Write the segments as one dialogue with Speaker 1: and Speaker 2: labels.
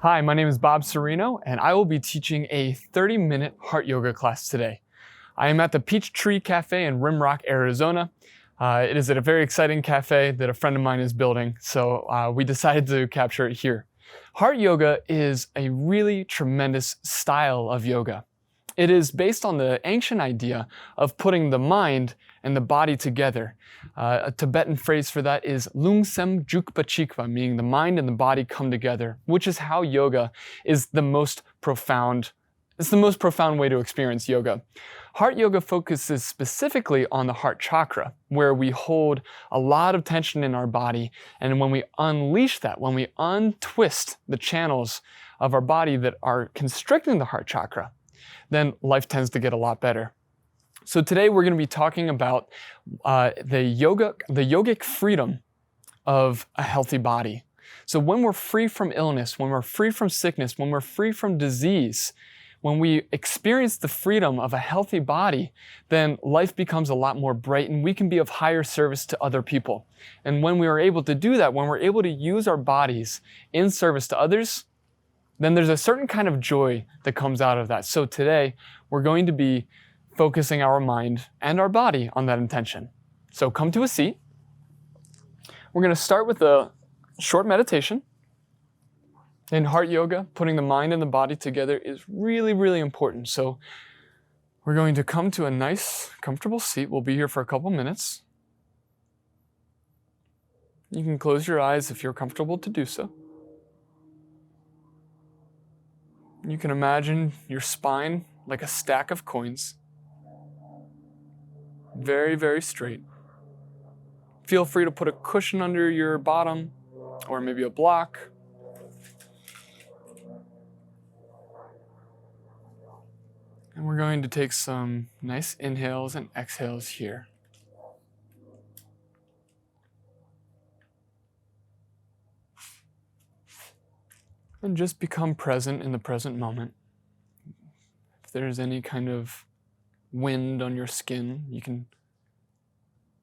Speaker 1: Hi, my name is Bob Serino, and I will be teaching a 30-minute heart yoga class today. I am at the Peachtree Cafe in Rimrock, Arizona. It is at a very exciting cafe that a friend of mine is building, so we decided to capture it here. Heart yoga is a really tremendous style of yoga. It is based on the ancient idea of putting the mind and the body together. A Tibetan phrase for that is lungsem jukpa chikva, meaning the mind and the body come together, which is how yoga is the most profound. It's the most profound way to experience yoga. Heart yoga focuses specifically on the heart chakra, where we hold a lot of tension in our body, and when we unleash that, when we untwist the channels of our body that are constricting the heart chakra, then life tends to get a lot better. So today we're going to be talking about the yogic freedom of a healthy body. So when we're free from illness, when we're free from sickness, when we're free from disease, when we experience the freedom of a healthy body, then life becomes a lot more bright and we can be of higher service to other people. And when we are able to do that, when we're able to use our bodies in service to others, then there's a certain kind of joy that comes out of that. So today, we're going to be focusing our mind and our body on that intention. So come to a seat. We're going to start with a short meditation. In heart yoga, putting the mind and the body together is really, really important. So we're going to come to a nice, comfortable seat. We'll be here for a couple minutes. You can close your eyes if you're comfortable to do so. You can imagine your spine like a stack of coins. Very, very straight. Feel free to put a cushion under your bottom or maybe a block. And we're going to take some nice inhales and exhales here. And just become present in the present moment. If there's any kind of wind on your skin, you can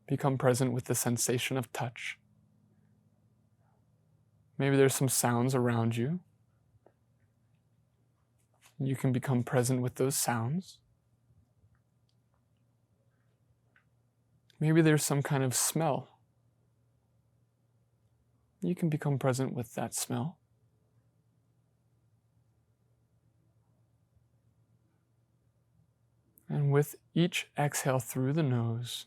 Speaker 1: become present with the sensation of touch. Maybe there's some sounds around you. You can become present with those sounds. Maybe there's some kind of smell. You can become present with that smell. And with each exhale through the nose,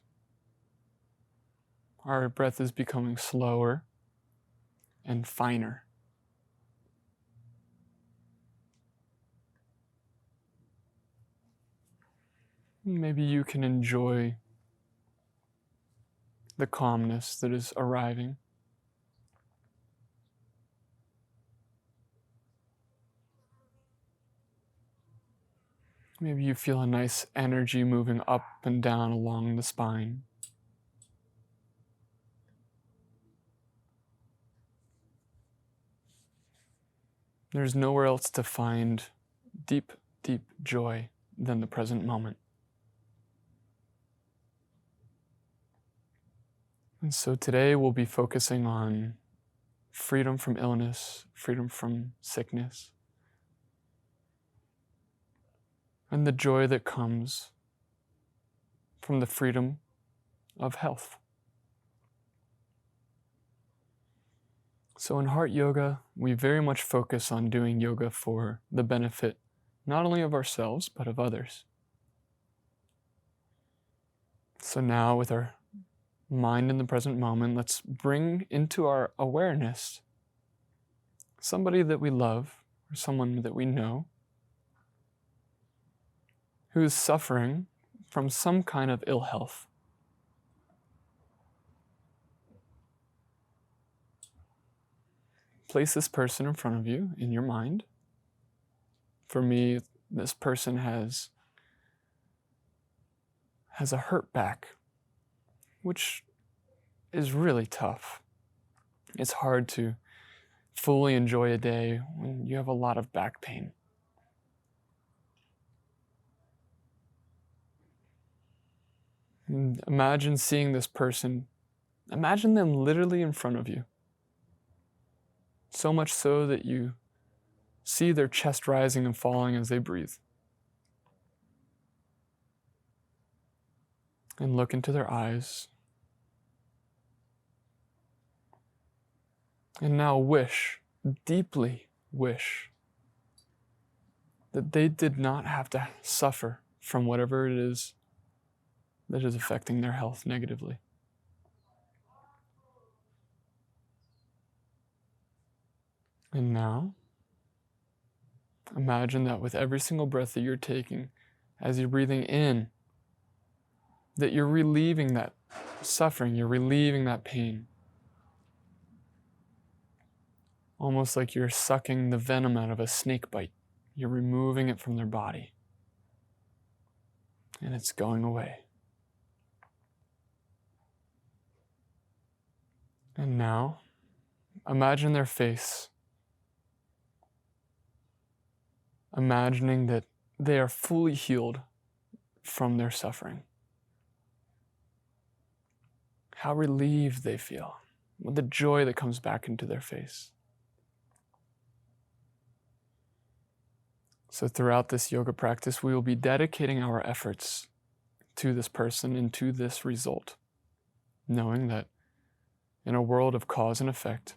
Speaker 1: our breath is becoming slower and finer. Maybe you can enjoy the calmness that is arriving. Maybe you feel a nice energy moving up and down along the spine. There's nowhere else to find deep, deep joy than the present moment. And so today we'll be focusing on freedom from illness, freedom from sickness, and the joy that comes from the freedom of health. So in heart yoga, we very much focus on doing yoga for the benefit not only of ourselves, but of others. So now with our mind in the present moment, let's bring into our awareness somebody that we love or someone that we know who is suffering from some kind of ill health. Place this person in front of you in your mind. For me, this person has a hurt back, which is really tough. It's hard to fully enjoy a day when you have a lot of back pain. And imagine seeing this person. Imagine them literally in front of you. So much so that you See their chest rising and falling as they breathe. And look into their eyes. And now wish, deeply wish, that they did not have to suffer from whatever it is that is affecting their health negatively. And now, imagine that with every single breath that you're taking, as you're breathing in, that you're relieving that suffering, you're relieving that pain. Almost like you're sucking the venom out of a snake bite. You're removing it from their body. And it's going away. And now, imagine their face. Imagining that they are fully healed from their suffering. How relieved they feel, with the joy that comes back into their face. So throughout this yoga practice, we will be dedicating our efforts to this person and to this result, knowing that in a world of cause and effect,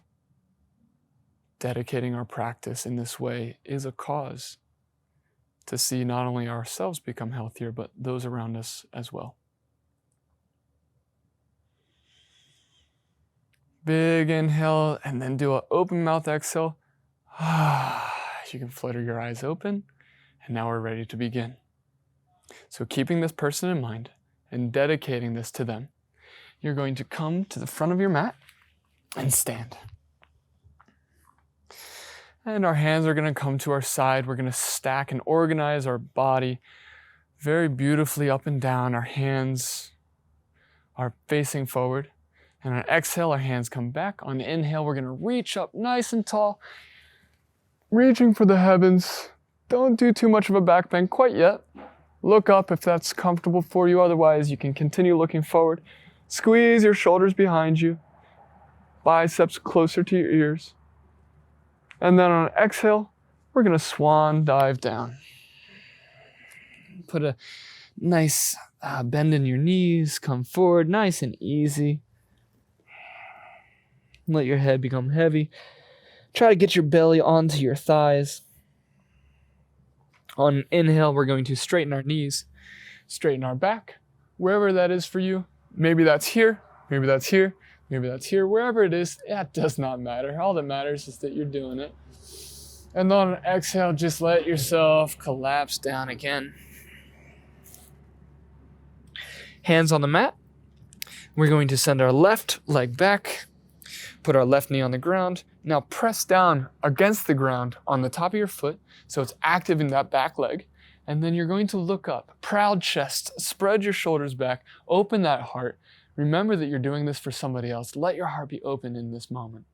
Speaker 1: dedicating our practice in this way is a cause to see not only ourselves become healthier, but those around us as well. Big inhale, and then do an open mouth exhale. You can flutter your eyes open, and now we're ready to begin. So keeping this person in mind and dedicating this to them, you're going to come to the front of your mat and stand. And our hands are going to come to our side. We're going to stack and organize our body very beautifully up and down. Our hands are facing forward. And on exhale, our hands come back. On inhale, we're going to reach up nice and tall, reaching for the heavens. Don't do too much of a back bend quite yet. Look up if that's comfortable for you. Otherwise, you can continue looking forward. Squeeze your shoulders behind you. Biceps closer to your ears. And then on exhale, we're going to swan dive down. Put a nice bend in your knees. Come forward, nice and easy. Let your head become heavy. Try to get your belly onto your thighs. On inhale, we're going to straighten our knees, straighten our back, wherever that is for you. Maybe that's here, maybe that's here, maybe that's here. Wherever it is, that does not matter. All that matters is that you're doing it. And then on exhale, just let yourself collapse down again. Hands on the mat. We're going to send our left leg back. Put our left knee on the ground. Now press down against the ground on the top of your foot so it's active in that back leg. And then you're going to look up. Proud chest. Spread your shoulders back. Open that heart. Remember that you're doing this for somebody else. Let your heart be open in this moment.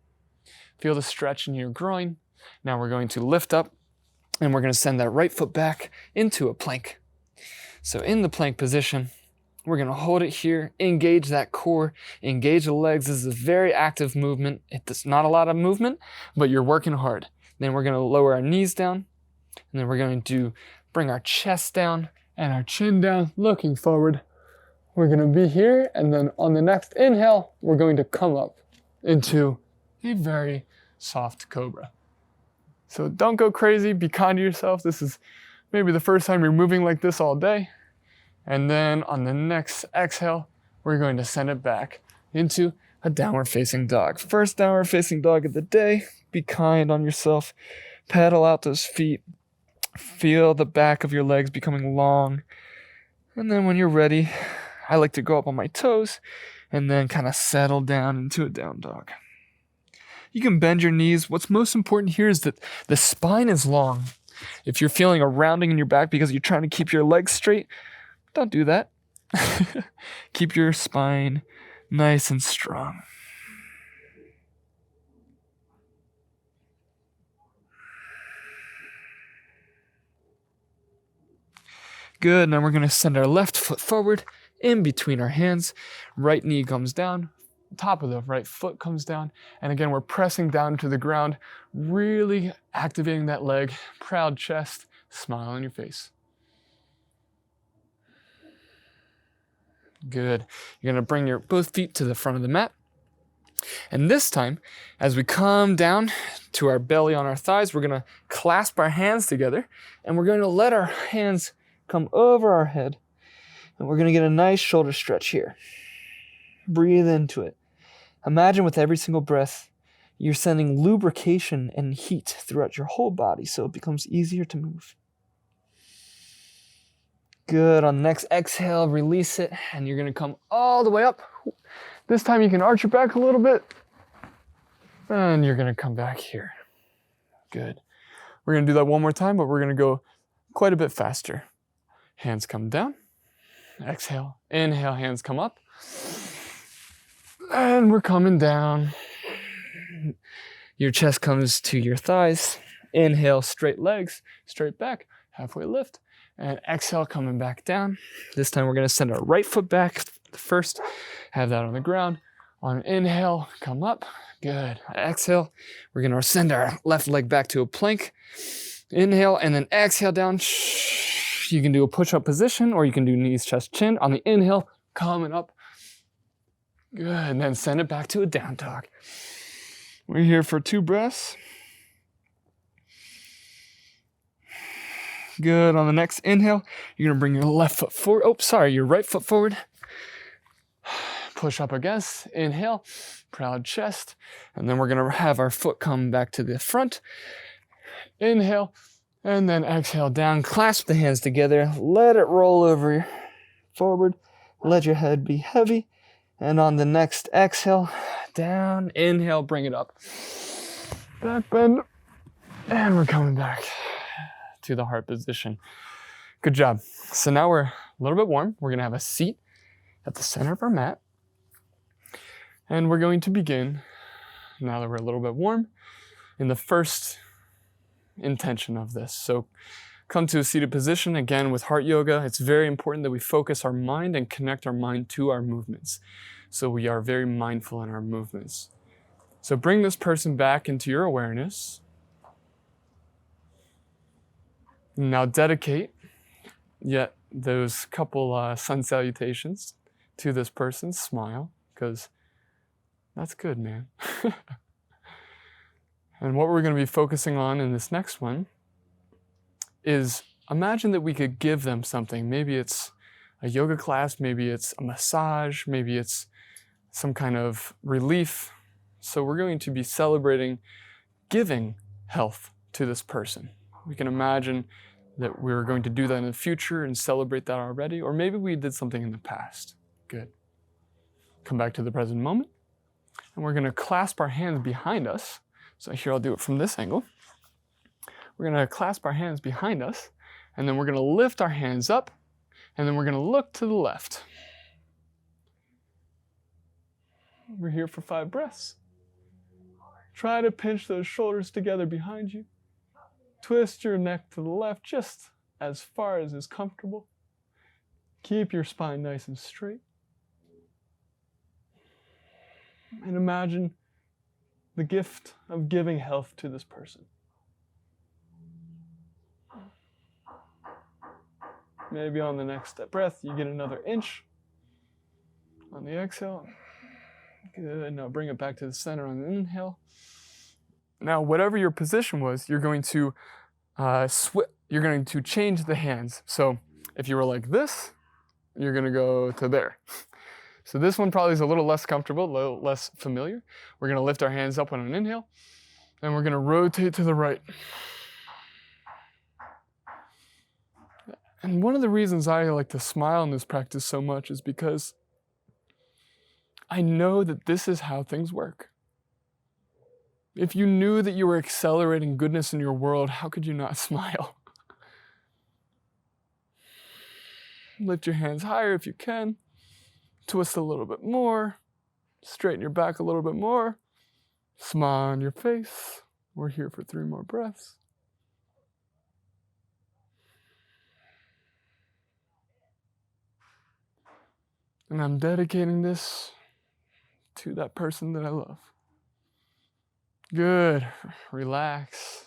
Speaker 1: Feel the stretch in your groin. Now we're going to lift up and we're going to send that right foot back into a plank. So in the plank position, we're going to hold it here, engage that core, engage the legs. This is a very active movement. It's not a lot of movement, but you're working hard. Then we're going to lower our knees down, and then we're going to bring our chest down and our chin down, looking forward. We're going to be here, and then on the next inhale, we're going to come up into a very soft cobra. So don't go crazy, be kind to yourself. This is maybe the first time you're moving like this all day. And then on the next exhale, we're going to send it back into a downward facing dog. First downward facing dog of the day. Be kind on yourself. Pedal out those feet. Feel the back of your legs becoming long. And then when you're ready, I like to go up on my toes and then kind of settle down into a down dog. You can bend your knees. What's most important here is that the spine is long. If you're feeling a rounding in your back because you're trying to keep your legs straight, don't do that. Keep your spine nice and strong. Good. Now we're going to send our left foot forward in between our hands. Right knee comes down. top of the right foot comes down. And again, we're pressing down to the ground, really activating that leg, proud chest, smile on your face. Good. You're gonna bring your both feet to the front of the mat. And this time, as we come down to our belly on our thighs, we're gonna clasp our hands together and we're going to let our hands come over our head. And we're gonna get a nice shoulder stretch here. Breathe into it. Imagine with every single breath, you're sending lubrication and heat throughout your whole body so it becomes easier to move. Good. On the next exhale, release it, and you're gonna come all the way up. This time you can arch your back a little bit, and you're gonna come back here. Good. We're gonna do that one more time, but we're gonna go quite a bit faster. Hands come down. Exhale. Inhale, hands come up. And we're coming down. Your chest comes to your thighs. Inhale, straight legs, straight back, halfway lift. And exhale, coming back down. This time we're gonna send our right foot back first. Have that on the ground. On inhale, come up. Good. Exhale, we're gonna send our left leg back to a plank. Inhale, and then exhale down. You can do a push-up position, or you can do knees, chest, chin. On the inhale, coming up. Good, and then send it back to a down dog. We're here for 2 breaths. Good. On the next inhale, you're gonna bring your left foot forward. Your right foot forward. Push up against. Inhale, proud chest. And then we're gonna have our foot come back to the front. Inhale, and then exhale down. Clasp the hands together. Let it roll over forward. Let your head be heavy. And on the next exhale, down. Inhale, bring it up. Back bend. And we're coming back to the heart position. Good job. So now we're a little bit warm. We're gonna have a seat at the center of our mat. And we're going to begin, now that we're a little bit warm, in the first intention of this. So come to a seated position. Again, with heart yoga, it's very important that we focus our mind and connect our mind to our movements. So we are very mindful in our movements. So bring this person back into your awareness. Now dedicate yet those couple sun salutations to this person. Smile, because that's good, man. And what we're going to be focusing on in this next one is imagine that we could give them something. Maybe it's a yoga class, maybe it's a massage, maybe it's some kind of relief. So we're going to be celebrating giving health to this person. We can imagine that we're going to do that in the future and celebrate that already, or maybe we did something in the past. Good. Come back to the present moment, and we're going to clasp our hands behind us. So here I'll do it from this angle. We're going to clasp our hands behind us, and then we're going to lift our hands up, and then we're going to look to the left. We're here for 5 breaths. Try to pinch those shoulders together behind you. Twist your neck to the left just as far as is comfortable. Keep your spine nice and straight. And imagine the gift of giving health to this person. Maybe on the next breath, you get another inch. On the exhale. Good. Now bring it back to the center on the inhale. Now, whatever your position was, you're going to change the hands. So if you were like this, you're going to go to there. So this one probably is a little less comfortable, a little less familiar. We're going to lift our hands up on an inhale, and we're going to rotate to the right. And one of the reasons I like to smile in this practice so much is because I know that this is how things work. If you knew that you were accelerating goodness in your world, how could you not smile? Lift your hands higher if you can. Twist a little bit more. Straighten your back a little bit more. Smile on your face. We're here for 3 more breaths. And I'm dedicating this to that person that I love. Good. Relax.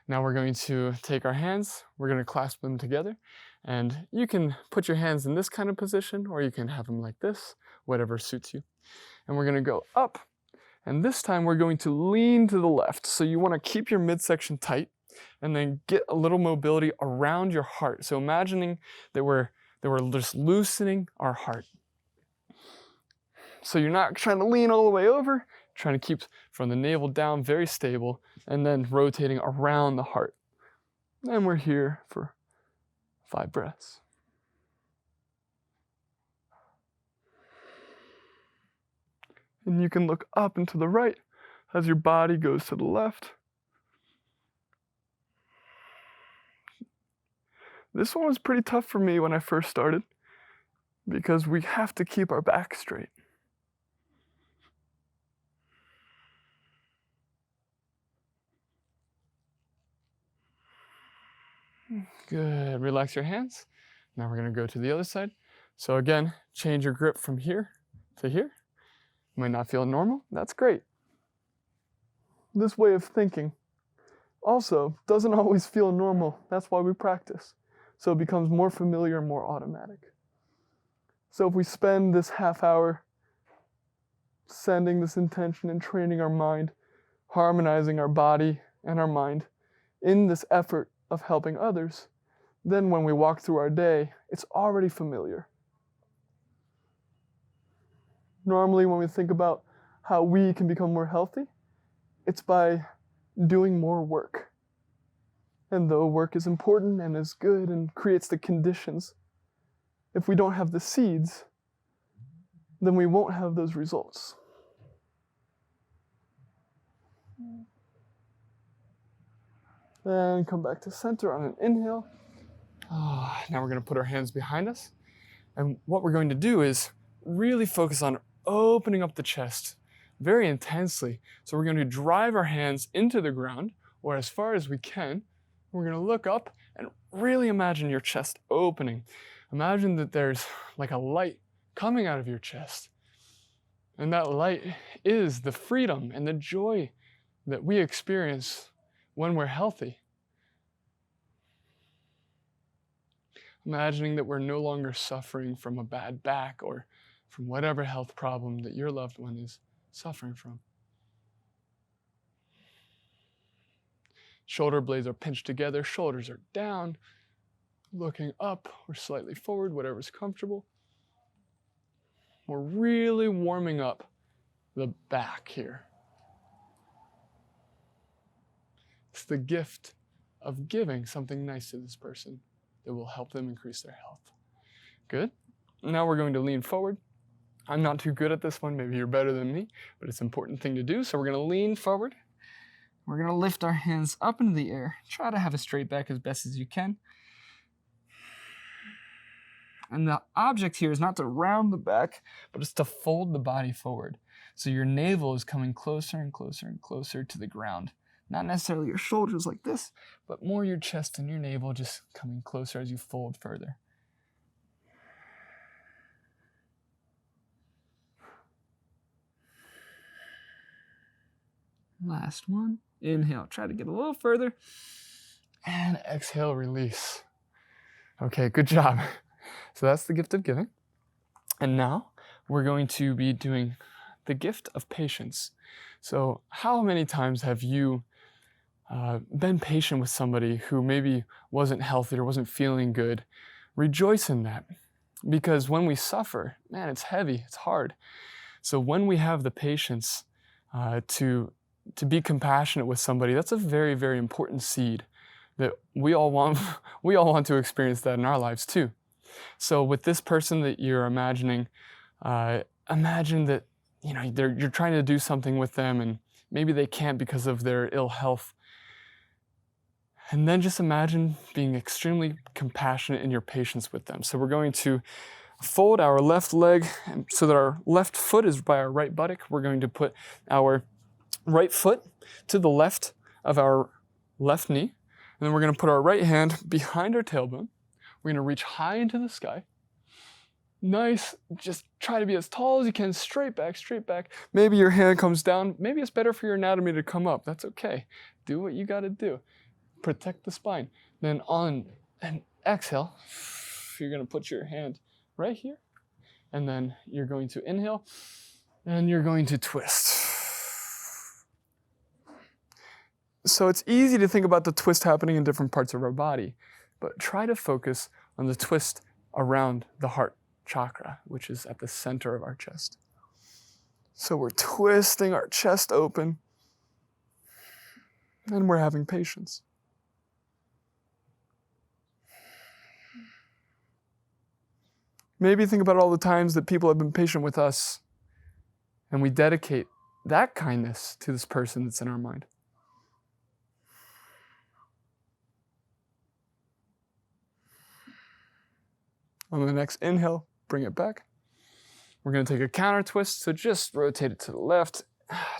Speaker 1: Now we're going to take our hands, we're going to clasp them together, and you can put your hands in this kind of position, or you can have them like this, whatever suits you. And we're going to go up, and this time we're going to lean to the left. So you want to keep your midsection tight, and then get a little mobility around your heart. So imagining that we're just loosening our heart. So you're not trying to lean all the way over, trying to keep from the navel down, very stable, and then rotating around the heart. And we're here for 5 breaths. And you can look up and to the right as your body goes to the left. This one was pretty tough for me when I first started because we have to keep our back straight. Good. Relax your hands. Now we're going to go to the other side. So again, change your grip from here to here. You might not feel normal. That's great. This way of thinking also doesn't always feel normal. That's why we practice. So it becomes more familiar and more automatic. So if we spend this half hour sending this intention and training our mind, harmonizing our body and our mind in this effort of helping others, then when we walk through our day, it's already familiar. Normally when we think about how we can become more healthy, it's by doing more work. And though work is important and is good and creates the conditions, if we don't have the seeds, then we won't have those results. Then come back to center on an inhale. Now we're going to put our hands behind us. And what we're going to do is really focus on opening up the chest very intensely. So we're going to drive our hands into the ground or as far as we can. We're going to look up and really imagine your chest opening. Imagine that there's like a light coming out of your chest. And that light is the freedom and the joy that we experience when we're healthy. Imagining that we're no longer suffering from a bad back or from whatever health problem that your loved one is suffering from. Shoulder blades are pinched together, shoulders are down, looking up or slightly forward, whatever's comfortable. We're really warming up the back here. It's the gift of giving something nice to this person that will help them increase their health. Good. Now we're going to lean forward. I'm not too good at this one. Maybe you're better than me, but it's an important thing to do. So we're going to lean forward. We're going to lift our hands up into the air. Try to have a straight back as best as you can. And the object here is not to round the back, but it's to fold the body forward. So your navel is coming closer and closer and closer to the ground. Not necessarily your shoulders like this, but more your chest and your navel just coming closer as you fold further. Last one. Inhale, try to get a little further. And exhale, release. Okay, good job. So that's the gift of giving. And now we're going to be doing the gift of patience. So how many times have you been patient with somebody who maybe wasn't healthy or wasn't feeling good? Rejoice in that. Because when we suffer, man, it's heavy, it's hard. So when we have the patience to be compassionate with somebody, that's a very, very important seed that we all want to experience that in our lives too. So with this person that you're imagining, imagine that you're trying to do something with them and maybe they can't because of their ill health. And then just imagine being extremely compassionate in your patience with them. So we're going to fold our left leg so that our left foot is by our right buttock. We're going to put our right foot to the left of our left knee. And then we're going to put our right hand behind our tailbone. We're going to reach high into the sky. Nice. Just try to be as tall as you can, straight back, straight back. Maybe your hand comes down. Maybe it's better for your anatomy to come up. That's okay. Do what you got to do. Protect the spine. Then on an exhale, you're going to put your hand right here. And then you're going to inhale and you're going to twist. So it's easy to think about the twist happening in different parts of our body, but try to focus on the twist around the heart chakra, which is at the center of our chest. So we're twisting our chest open and we're having patience. Maybe think about all the times that people have been patient with us and we dedicate that kindness to this person that's in our mind. On the next inhale, bring it back. We're going to take a counter twist, so just rotate it to the left,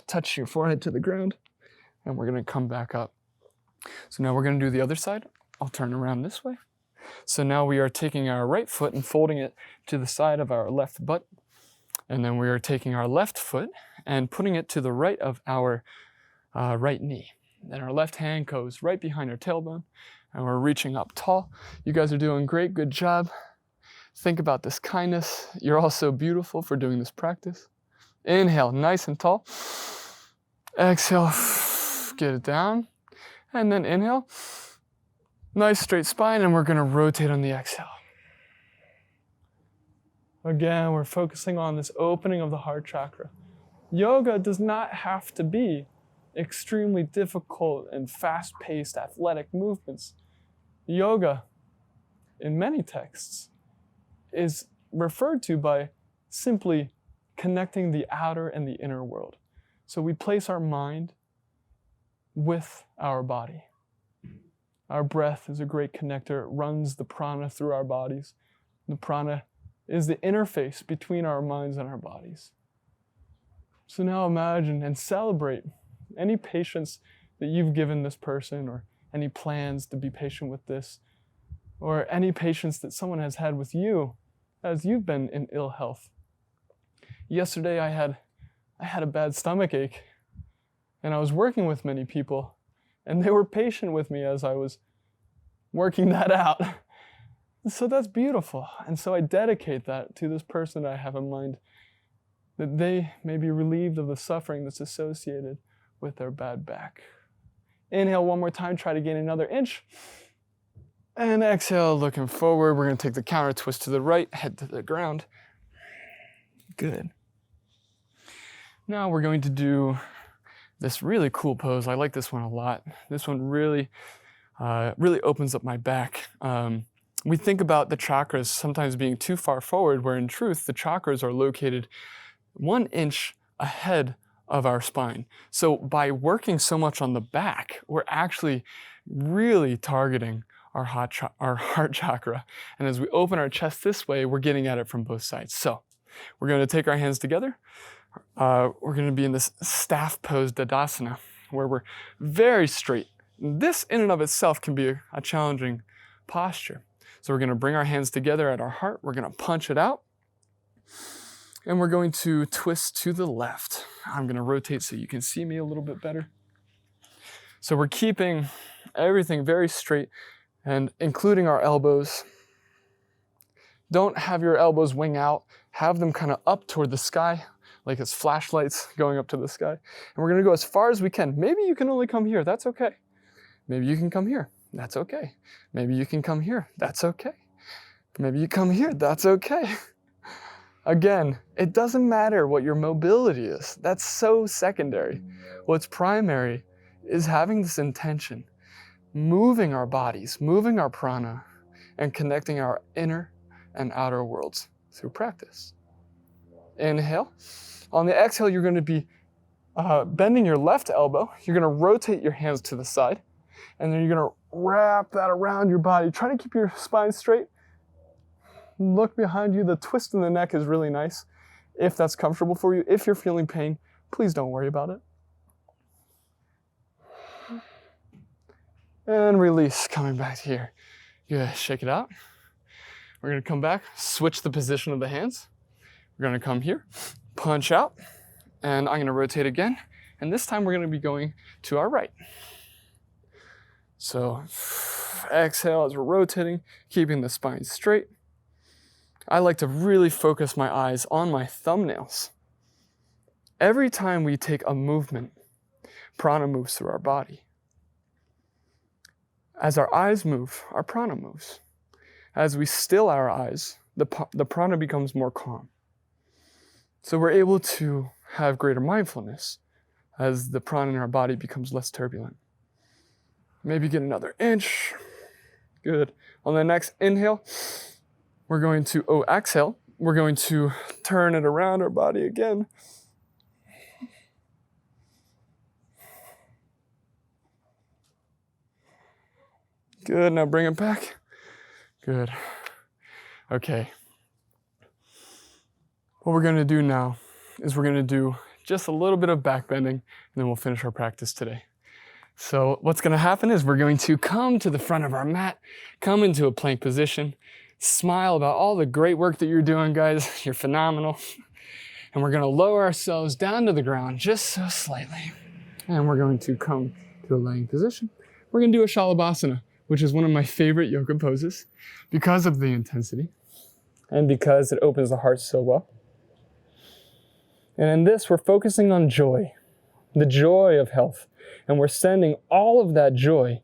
Speaker 1: touch your forehead to the ground, and we're going to come back up. So now we're going to do the other side. I'll turn around this way. So now we are taking our right foot and folding it to the side of our left butt, and then we are taking our left foot and putting it to the right of our right knee. Then our left hand goes right behind our tailbone, and we're reaching up tall. You guys are doing great, good job. Think about this kindness. You're all so beautiful for doing this practice. Inhale, nice and tall. Exhale, get it down. And then inhale. Nice straight spine, and we're going to rotate on the exhale. Again, we're focusing on this opening of the heart chakra. Yoga does not have to be extremely difficult and fast-paced athletic movements. Yoga, in many texts, is referred to by simply connecting the outer and the inner world. So we place our mind with our body. Our breath is a great connector. It runs the prana through our bodies. The prana is the interface between our minds and our bodies. So now imagine and celebrate any patience that you've given this person, or any plans to be patient with this, or any patience that someone has had with you as you've been in ill health. Yesterday I had a bad stomach ache, and I was working with many people, and they were patient with me as I was working that out. So that's beautiful. And so I dedicate that to this person that I have in mind, that they may be relieved of the suffering that's associated with their bad back. Inhale one more time, try to gain another inch. And exhale, looking forward. We're going to take the counter twist to the right, head to the ground. Good. Now we're going to do this really cool pose. I like this one a lot. This one really opens up my back. We think about the chakras sometimes being too far forward, where in truth, the chakras are located 1 inch ahead of our spine. So by working so much on the back, we're actually really targeting our heart chakra. And as we open our chest this way, we're getting at it from both sides. So we're going to take our hands together. We're going to be in this staff pose Tadasana, where we're very straight. This in and of itself can be a challenging posture. So we're going to bring our hands together at our heart. We're going to punch it out. And we're going to twist to the left. I'm going to rotate so you can see me a little bit better. So we're keeping everything very straight, and including our elbows. Don't have your elbows wing out. Have them kind of up toward the sky, like it's flashlights going up to the sky. And we're going to go as far as we can. Maybe you can only come here. That's okay. Maybe you can come here. That's okay. Maybe you can come here. That's okay. Maybe you come here. That's okay. Again, it doesn't matter what your mobility is. That's so secondary. What's primary is having this intention, moving our bodies, moving our prana, and connecting our inner and outer worlds through practice. Inhale. On the exhale, you're going to be bending your left elbow. You're going to rotate your hands to the side, and then you're going to wrap that around your body. Try to keep your spine straight. Look behind you. The twist in the neck is really nice, if that's comfortable for you. If you're feeling pain, please don't worry about it. And release, coming back here. Good, shake it out. We're gonna come back, switch the position of the hands. We're gonna come here, punch out, and I'm gonna rotate again. And this time we're gonna be going to our right. So exhale as we're rotating, keeping the spine straight. I like to really focus my eyes on my thumbnails. Every time we take a movement, prana moves through our body. As our eyes move, our prana moves. As we still our eyes, the prana becomes more calm. So we're able to have greater mindfulness as the prana in our body becomes less turbulent. Maybe get another inch. Good. On the next inhale, we're going to, exhale, we're going to turn it around our body again. Good, now bring it back. Good. Okay. What we're gonna do now is we're gonna do just a little bit of back bending, and then we'll finish our practice today. So what's gonna happen is we're going to come to the front of our mat, come into a plank position, smile about all the great work that you're doing, guys. You're phenomenal. And we're gonna lower ourselves down to the ground just so slightly. And we're going to come to a laying position. We're gonna do a Shalabhasana, which is one of my favorite yoga poses because of the intensity and because it opens the heart so well. And in this, we're focusing on joy, the joy of health. And we're sending all of that joy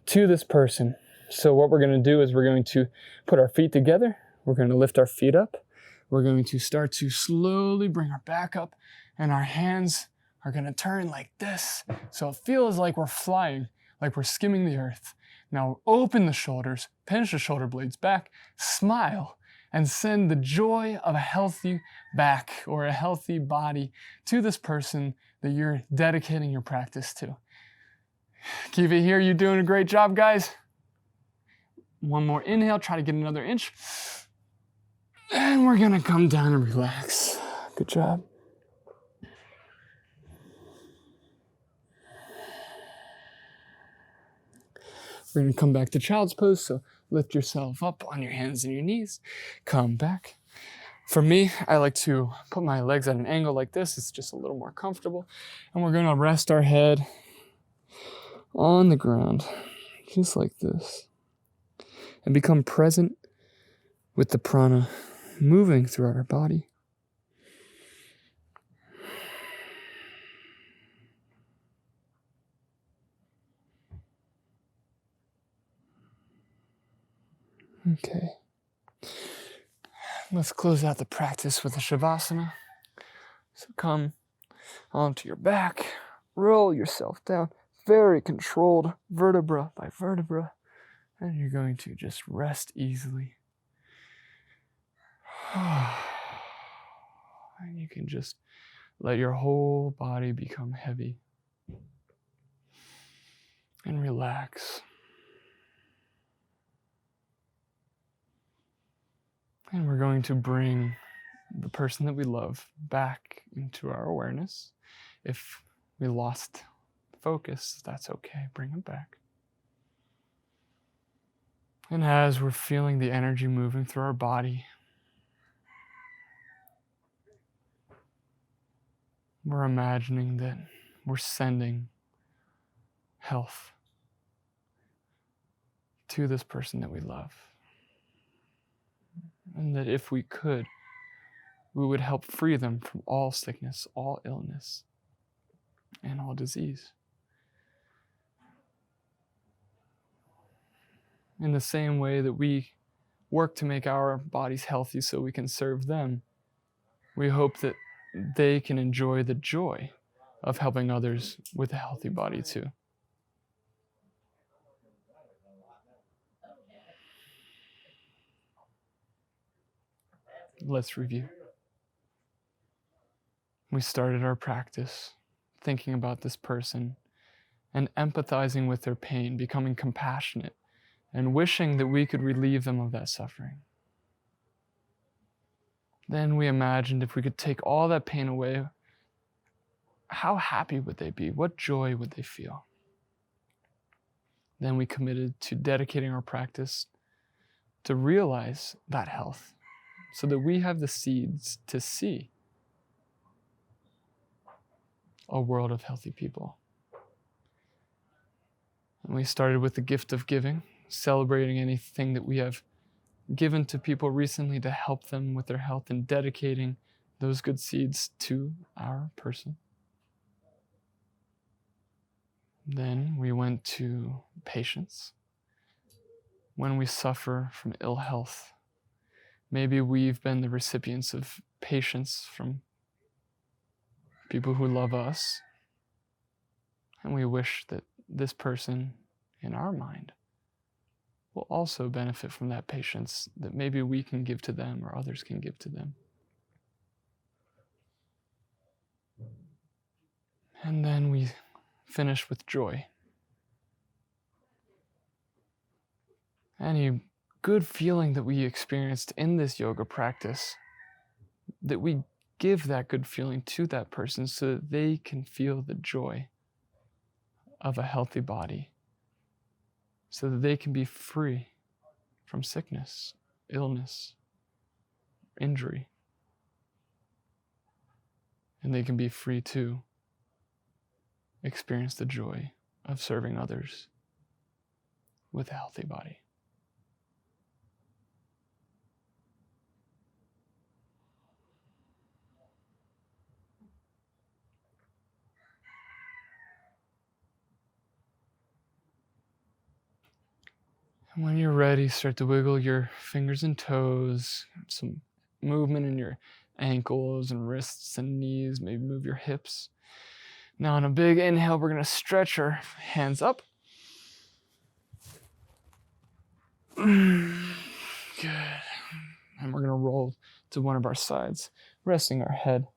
Speaker 1: to this person. So what we're gonna do is we're going to put our feet together. We're gonna lift our feet up. We're going to start to slowly bring our back up, and our hands are gonna turn like this. So it feels like we're flying, like we're skimming the earth. Now open the shoulders, pinch the shoulder blades back, smile, and send the joy of a healthy back or a healthy body to this person that you're dedicating your practice to. Keep it here, you're doing a great job, guys. One more inhale, try to get another inch. And we're gonna come down and relax. Good job. We're gonna come back to child's pose, so lift yourself up on your hands and your knees. Come back. For me, I like to put my legs at an angle like this. It's just a little more comfortable. And we're gonna rest our head on the ground, just like this. And become present with the prana moving throughout our body. Okay. Let's close out the practice with a Shavasana. So come onto your back, roll yourself down, very controlled, vertebra by vertebra, and you're going to just rest easily. And you can just let your whole body become heavy and relax. And we're going to bring the person that we love back into our awareness. If we lost focus, that's okay. Bring it back. And as we're feeling the energy moving through our body, we're imagining that we're sending health to this person that we love. And that if we could, we would help free them from all sickness, all illness, and all disease. In the same way that we work to make our bodies healthy so we can serve them, we hope that they can enjoy the joy of helping others with a healthy body too. Let's review. We started our practice thinking about this person and empathizing with their pain, becoming compassionate, and wishing that we could relieve them of that suffering. Then we imagined if we could take all that pain away, how happy would they be? What joy would they feel? Then we committed to dedicating our practice to realize that health so that we have the seeds to see a world of healthy people. And we started with the gift of giving, celebrating anything that we have given to people recently to help them with their health and dedicating those good seeds to our person. Then we went to patience. When we suffer from ill health, maybe we've been the recipients of patience from people who love us, and we wish that this person in our mind will also benefit from that patience that maybe we can give to them or others can give to them. And then we finish with joy. Any good feeling that we experienced in this yoga practice, that we give that good feeling to that person so that they can feel the joy of a healthy body, so that they can be free from sickness, illness, injury. And they can be free to experience the joy of serving others with a healthy body. And when you're ready, start to wiggle your fingers and toes, some movement in your ankles and wrists and knees, maybe move your hips. Now on a big inhale, we're going to stretch our hands up. Good. And we're going to roll to one of our sides, resting our head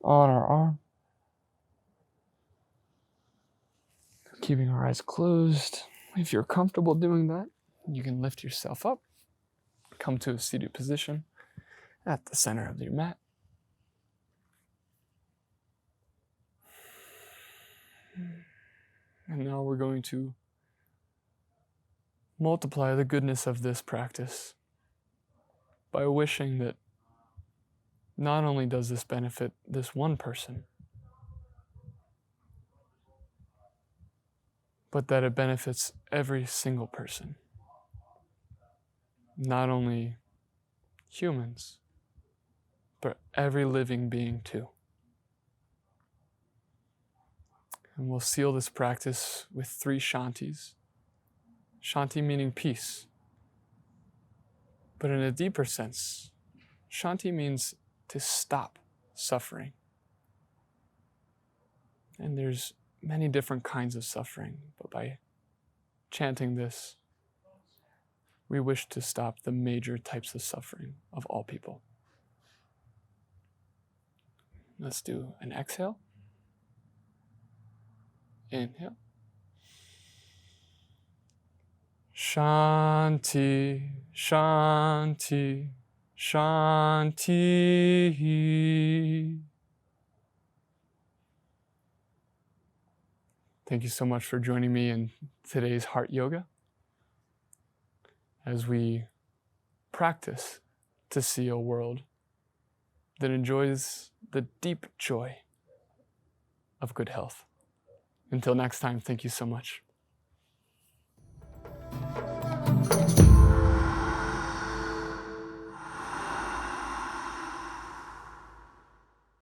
Speaker 1: on our arm. Keeping our eyes closed. If you're comfortable doing that, you can lift yourself up, come to a seated position at the center of your mat. And now we're going to multiply the goodness of this practice by wishing that not only does this benefit this one person, but that it benefits every single person. Not only humans, but every living being too. And we'll seal this practice with 3 shantis. Shanti meaning peace. But in a deeper sense, shanti means to stop suffering. And there's many different kinds of suffering, but by chanting this, we wish to stop the major types of suffering of all people. Let's do an exhale. Inhale. Shanti, Shanti, Shanti. Thank you so much for joining me in today's Heart Yoga as we practice to see a world that enjoys the deep joy of good health. Until next time, thank you so much.